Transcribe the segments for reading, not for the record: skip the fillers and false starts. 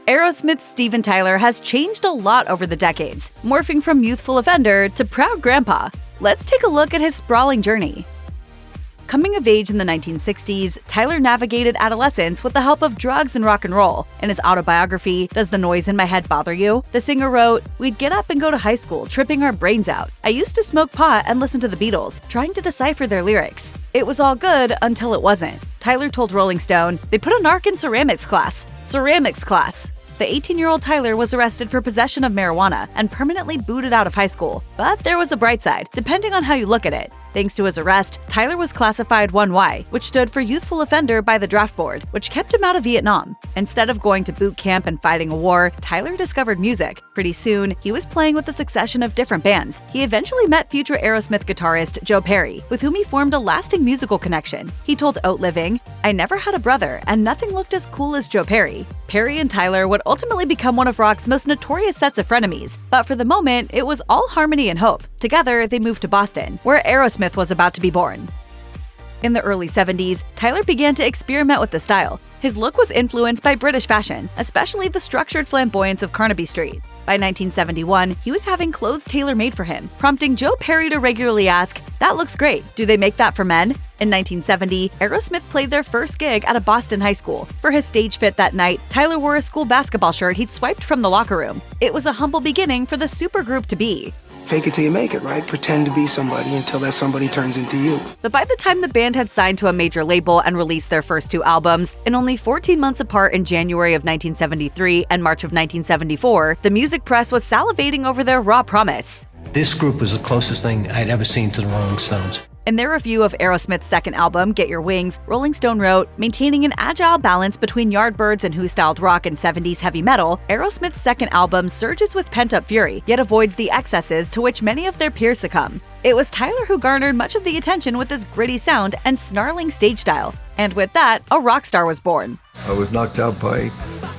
Aerosmith's Steven Tyler has changed a lot over the decades, morphing from youthful offender to proud grandpa. Let's take a look at his sprawling journey. Coming of age in the 1960s, Tyler navigated adolescence with the help of drugs and rock and roll. In his autobiography, Does the Noise in My Head Bother You?, the singer wrote, "We'd get up and go to high school, tripping our brains out. I used to smoke pot and listen to the Beatles, trying to decipher their lyrics. It was all good until it wasn't." Tyler told Rolling Stone, "They put a narc in ceramics class. Ceramics class." The 18-year-old Tyler was arrested for possession of marijuana and permanently booted out of high school. But there was a bright side, depending on how you look at it. Thanks to his arrest, Tyler was classified 1Y, which stood for Youthful Offender by the Draft Board, which kept him out of Vietnam. Instead of going to boot camp and fighting a war, Tyler discovered music. Pretty soon, he was playing with a succession of different bands. He eventually met future Aerosmith guitarist Joe Perry, with whom he formed a lasting musical connection. He told Outliving, "I never had a brother, and nothing looked as cool as Joe Perry." Perry and Tyler would ultimately become one of rock's most notorious sets of frenemies, but for the moment, it was all harmony and hope. Together, they moved to Boston, where Aerosmith was about to be born. In the early 70s, Tyler began to experiment with the style. His look was influenced by British fashion, especially the structured flamboyance of Carnaby Street. By 1971, he was having clothes tailor-made for him, prompting Joe Perry to regularly ask, "That looks great. Do they make that for men?" In 1970, Aerosmith played their first gig at a Boston high school. For his stage fit that night, Tyler wore a school basketball shirt he'd swiped from the locker room. It was a humble beginning for the supergroup to be. Fake it till you make it, right? Pretend to be somebody until that somebody turns into you. But by the time the band had signed to a major label and released their first two albums, and only 14 months apart in January of 1973 and March of 1974, the music press was salivating over their raw promise. This group was the closest thing I'd ever seen to the Rolling Stones. In their review of Aerosmith's second album, Get Your Wings, Rolling Stone wrote, "Maintaining an agile balance between Yardbirds and Who-styled rock and 70s heavy metal, Aerosmith's second album surges with pent-up fury, yet avoids the excesses to which many of their peers succumb." It was Tyler who garnered much of the attention with his gritty sound and snarling stage style. And with that, a rock star was born. I was knocked out by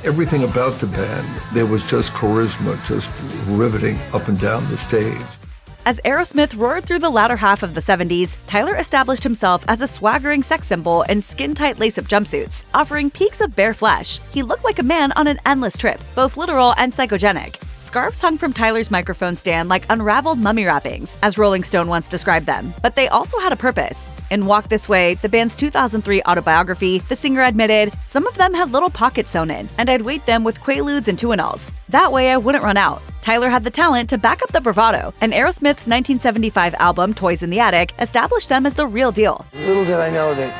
everything about the band. There was just charisma, just riveting up and down the stage. As Aerosmith roared through the latter half of the 70s, Tyler established himself as a swaggering sex symbol in skin-tight lace-up jumpsuits, offering peaks of bare flesh. He looked like a man on an endless trip, both literal and psychogenic. Scarves hung from Tyler's microphone stand like unraveled mummy wrappings, as Rolling Stone once described them. But they also had a purpose. In Walk This Way, the band's 2003 autobiography, the singer admitted, "Some of them had little pockets sewn in, and I'd weight them with Quaaludes and Tuinals. That way I wouldn't run out." Tyler had the talent to back up the bravado, and Aerosmith's 1975 album, Toys in the Attic, established them as the real deal. Little did I know that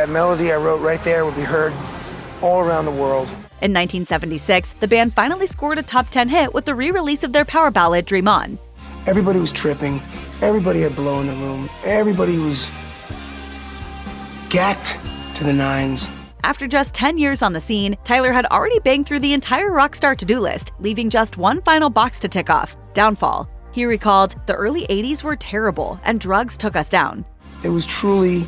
melody I wrote right there would be heard all around the world. In 1976, the band finally scored a top 10 hit with the re-release of their power ballad, Dream On. Everybody was tripping. Everybody had blow in the room. Everybody was gacked to the nines. After just 10 years on the scene, Tyler had already banged through the entire rockstar to-do list, leaving just one final box to tick off: downfall. He recalled, "The early 80s were terrible, and drugs took us down." It was truly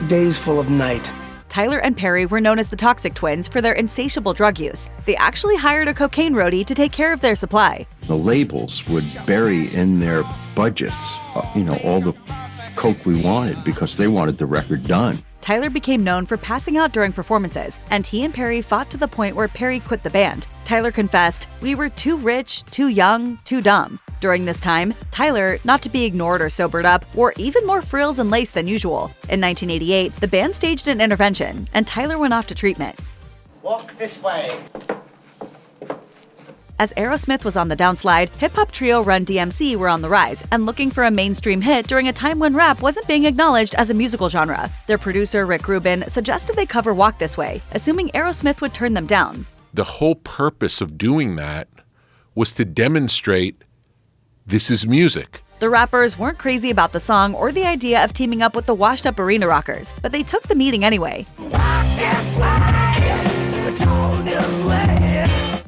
days full of night. Tyler and Perry were known as the Toxic Twins for their insatiable drug use. They actually hired a cocaine roadie to take care of their supply. The labels would bury in their budgets, all the coke we wanted because they wanted the record done. Tyler became known for passing out during performances, and he and Perry fought to the point where Perry quit the band. Tyler confessed, "We were too rich, too young, too dumb." During this time, Tyler, not to be ignored or sobered up, wore even more frills and lace than usual. In 1988, the band staged an intervention, and Tyler went off to treatment. Walk this way. As Aerosmith was on the downslide, hip-hop trio Run DMC were on the rise and looking for a mainstream hit during a time when rap wasn't being acknowledged as a musical genre. Their producer, Rick Rubin, suggested they cover Walk This Way, assuming Aerosmith would turn them down. The whole purpose of doing that was to demonstrate this is music. The rappers weren't crazy about the song or the idea of teaming up with the washed-up arena rockers, but they took the meeting anyway.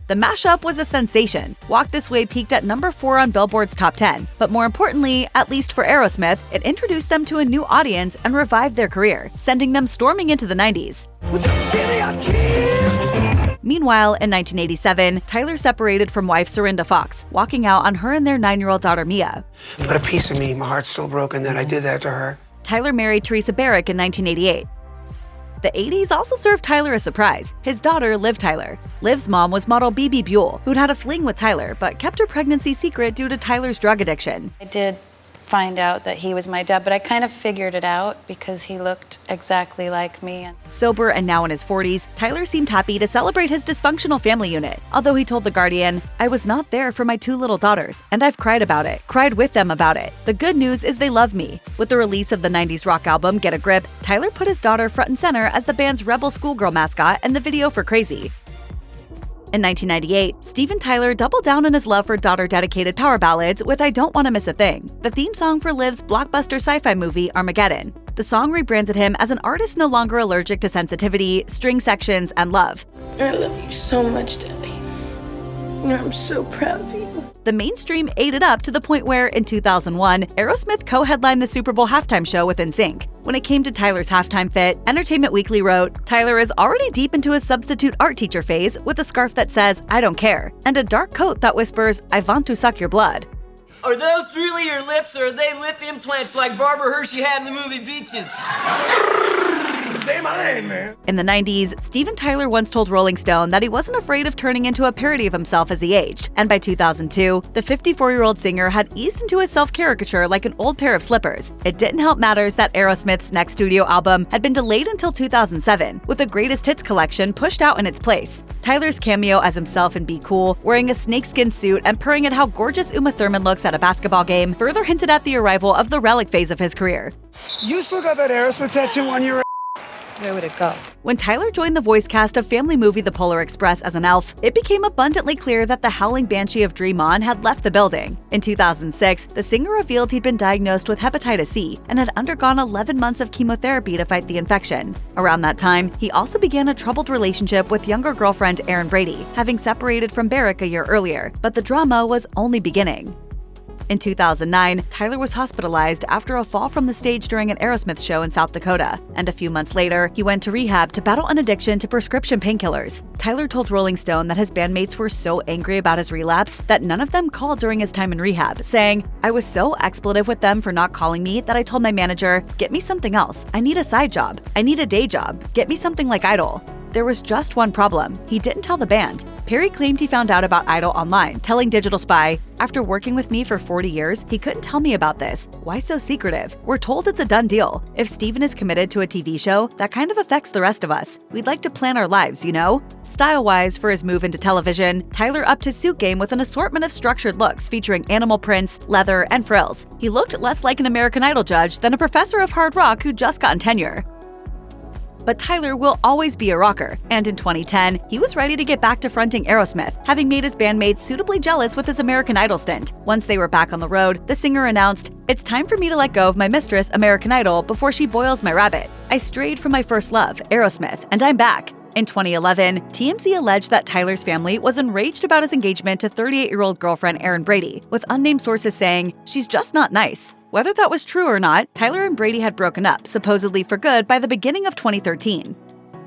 The mashup was a sensation. Walk This Way peaked at number 4 on Billboard's Top 10, but more importantly, at least for Aerosmith, it introduced them to a new audience and revived their career, sending them storming into the 90s. Meanwhile, in 1987, Tyler separated from wife Serinda Fox, walking out on her and their 9-year-old daughter Mia. But a piece of me, my heart's still broken that I did that to her. Tyler married Teresa Barrick in 1988. The 80s also served Tyler a surprise: his daughter, Liv Tyler. Liv's mom was model BB Buell, who'd had a fling with Tyler, but kept her pregnancy secret due to Tyler's drug addiction. I did find out that he was my dad, but I kind of figured it out because he looked exactly like me. Sober and now in his 40s, Tyler seemed happy to celebrate his dysfunctional family unit, although he told The Guardian, "I was not there for my 2 little daughters, and I've cried about it, cried with them about it. The good news is they love me." With the release of the 90s rock album Get a Grip, Tyler put his daughter front and center as the band's rebel schoolgirl mascot in the video for Crazy. In 1998, Steven Tyler doubled down on his love for daughter-dedicated power ballads with I Don't Want to Miss a Thing, the theme song for Liv's blockbuster sci-fi movie Armageddon. The song rebranded him as an artist no longer allergic to sensitivity, string sections, and love. I love you so much, Daddy. I'm so proud of you. The mainstream ate it up to the point where, in 2001, Aerosmith co-headlined the Super Bowl halftime show with NSYNC. When it came to Tyler's halftime fit, Entertainment Weekly wrote, "Tyler is already deep into his substitute art teacher phase with a scarf that says, 'I don't care,' and a dark coat that whispers, 'I want to suck your blood.'" Are those really your lips, or are they lip implants like Barbara Hershey had in the movie Beaches? They mine, man. In the 90s, Steven Tyler once told Rolling Stone that he wasn't afraid of turning into a parody of himself as he aged, and by 2002, the 54-year-old singer had eased into his self-caricature like an old pair of slippers. It didn't help matters that Aerosmith's next studio album had been delayed until 2007, with the greatest hits collection pushed out in its place. Tyler's cameo as himself in Be Cool, wearing a snakeskin suit and purring at how gorgeous Uma Thurman looks at a basketball game, further hinted at the arrival of the relic phase of his career. You still got that Aerosmith tattoo on your Where would it go? When Tyler joined the voice cast of family movie The Polar Express as an elf, it became abundantly clear that the howling banshee of Dream On had left the building. In 2006, the singer revealed he'd been diagnosed with hepatitis C and had undergone 11 months of chemotherapy to fight the infection. Around that time, he also began a troubled relationship with younger girlfriend Erin Brady, having separated from Barrick a year earlier, but the drama was only beginning. In 2009, Tyler was hospitalized after a fall from the stage during an Aerosmith show in South Dakota, and a few months later, he went to rehab to battle an addiction to prescription painkillers. Tyler told Rolling Stone that his bandmates were so angry about his relapse that none of them called during his time in rehab, saying, "I was so expletive with them for not calling me that I told my manager, 'Get me something else. I need a side job. I need a day job. Get me something like Idol.'" There was just one problem. He didn't tell the band. Perry claimed he found out about Idol online, telling Digital Spy, "After working with me for 40 years, he couldn't tell me about this. Why so secretive? We're told it's a done deal. If Steven is committed to a TV show, that kind of affects the rest of us. We'd like to plan our lives, you know?" Style-wise, for his move into television, Tyler upped his suit game with an assortment of structured looks featuring animal prints, leather, and frills. He looked less like an American Idol judge than a professor of hard rock who'd just gotten tenure. But Tyler will always be a rocker, and in 2010, he was ready to get back to fronting Aerosmith, having made his bandmates suitably jealous with his American Idol stint. Once they were back on the road, the singer announced, "It's time for me to let go of my mistress, American Idol, before she boils my rabbit. I strayed from my first love, Aerosmith, and I'm back." In 2011, TMZ alleged that Tyler's family was enraged about his engagement to 38-year-old girlfriend Erin Brady, with unnamed sources saying, "She's just not nice." Whether that was true or not, Tyler and Brady had broken up, supposedly for good, by the beginning of 2013.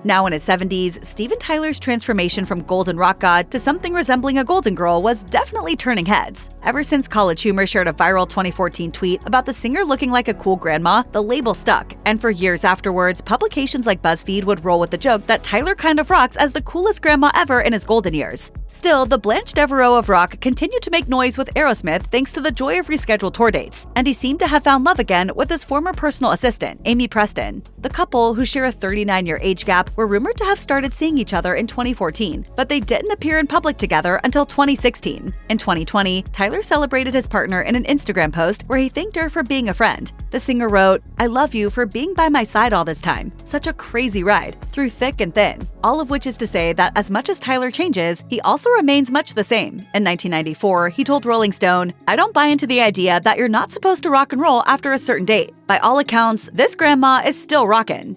Now in his 70s, Steven Tyler's transformation from golden rock god to something resembling a golden girl was definitely turning heads. Ever since College Humor shared a viral 2014 tweet about the singer looking like a cool grandma, the label stuck, and for years afterwards, publications like BuzzFeed would roll with the joke that Tyler kind of rocks as the coolest grandma ever in his golden years. Still, the Blanche Devereaux of rock continued to make noise with Aerosmith thanks to the joy of rescheduled tour dates, and he seemed to have found love again with his former personal assistant, Amy Preston. The couple, who share a 39-year age gap, were rumored to have started seeing each other in 2014, but they didn't appear in public together until 2016. In 2020, Tyler celebrated his partner in an Instagram post where he thanked her for being a friend. The singer wrote, "I love you for being by my side all this time. Such a crazy ride, through thick and thin." All of which is to say that as much as Tyler changes, he also remains much the same. In 1994, he told Rolling Stone, "I don't buy into the idea that you're not supposed to rock and roll after a certain date. By all accounts, this grandma is still rockin'."